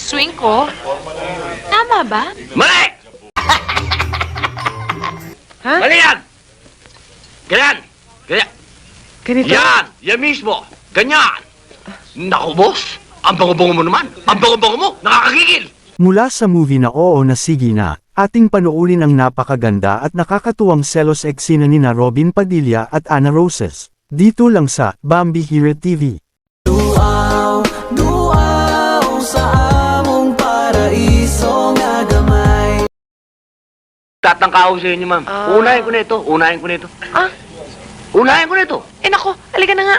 Swing ko? Tama ba? Mali! Ha? Mali yan! Ganyan! Ganyan! Ganito? Yan! Yan mismo! Ganyan! Naku, boss! Ang bango-bango mo naman! Ang bango-bango mo! Nakakagigil! Mula sa movie na Oo na Sige Na, ating panoorin ang napakaganda at nakakatuwang selos eksena ni na Robin Padilla at Ana Roses. Dito lang sa Bambi Hero TV. Duaw sa among paraiso nga gamay. Tatangka ako sa inyo, ma'am. Unahin ko na ito. Unahin ko na ito. Ah? Unahin ko na ito. Nako, halika na nga.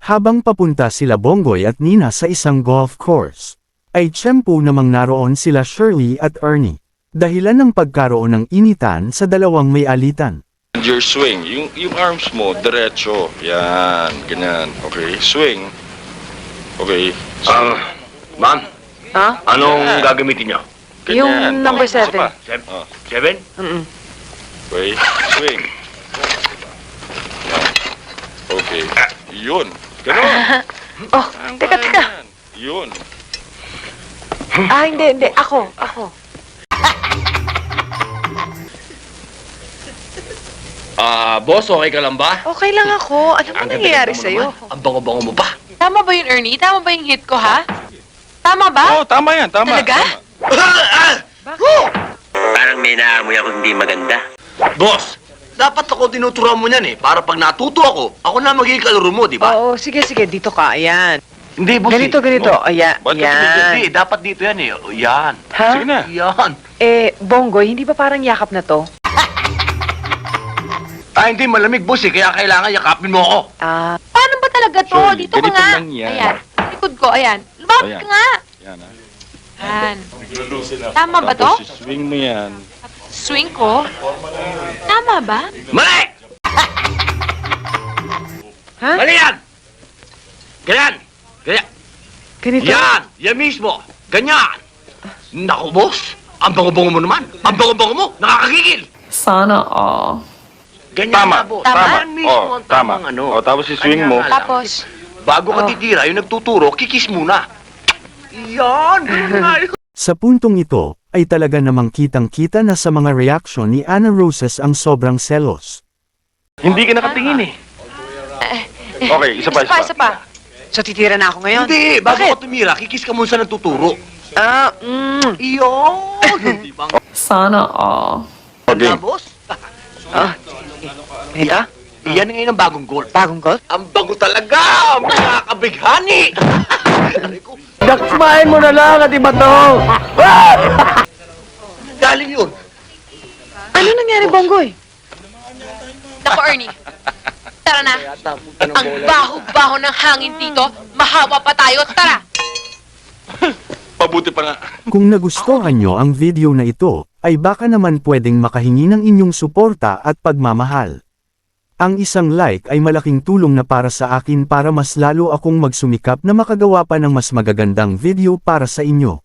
Habang papunta sila Bonggoy at Nina sa isang golf course, ay tiyempo namang naroon sila Shirley at Ernie. Dahilan ng pagkaroon ng initan sa dalawang may alitan. Your swing, yung arms mo, diretso. Yan, ganyan. Okay, swing. Okay. Ma'am, Ha? anong gagamitin niyo? Yung number Isa 7. pa. Seven? Okay, swing. Yan. Okay. Yun. Ganon. Oh, teka. Yan. Yun. Ah, hindi. Ako. Boss, okay ka lang ba? Okay lang ako. Ano ba Ang nangyayari ganda-ganda mo sa'yo? naman. Ang bango-bango mo pa. Tama ba yun, Ernie? Tama ba yung hit ko, ha? Tama ba? Oh, tama yan, tama. Talaga? Tama. Parang may naamoy ako hindi maganda. Boss, dapat ako tinuturuan mo niyan para pag natuto ako na magiging kalaro mo, di ba? Oo, sige. Dito ka. Ayan. Hindi, boss. Ganito. Ayan. Ba't ka Hindi, Yan. dapat dito yan eh. O, yan. Ha? Sige na. Yan. Bonggoy, hindi ba parang yakap na to? Hindi, malamig, boss Kaya kailangan yakapin mo ako. Ah, Paano ba talaga to? Shirley, Dito ka ganito nga. lang yan. Ayan. Likod ko, ayan. Lumapit Ayan. ka nga. Yan, ha. Yan. Tama ba to? Tapos swing mo yan. Swing ko? Tama ba? Mali! ha? Mali yan! Ganyan! Ganyan! Ganito? Yan! Yan mismo! Ganyan! Naku, boss! Ang bango-bango mo naman! Ang bango-bango mo! Nakakagigil! Sana all. Ganyan Tama. na, boss. Tama? Yan mismo ang Tama. tamang ano. Tapos swing mo. Kanya nga lang. Tapos, Bago ka titira, yung nagtuturo, kikis muna. Yan! Ganun nga yun. Sa puntong ito, ay talaga namang kitang-kita na sa mga reaksyon ni Ana Roses ang sobrang selos. Hindi ka nakatingin eh. Okay, isa pa. isa pa. So, titira na ako ngayon? Hindi, bago Bakit? ka tumira, kikis ka muna sa nagtuturo. Ah, Iyon! Di ba? Sana all. Okay. Ganda, boss? Ganito? Iyan ngayon ang bagong goal. Bagong golf? Ang bago talaga! Makakabighani! Daksmain mo na lang at iba to. Galing yun. Ano nangyari, Bonggoy? Naku, Ernie. Tara na. Ang baho-baho ng hangin dito. Mahawa pa tayo. Tara. Pabuti pa nga. Kung nagustuhan nyo ang video na ito, ay baka naman pwedeng makahingi ng inyong suporta at pagmamahal. Ang isang like ay malaking tulong na para sa akin para mas lalo akong magsumikap na makagawa pa ng mas magagandang video para sa inyo.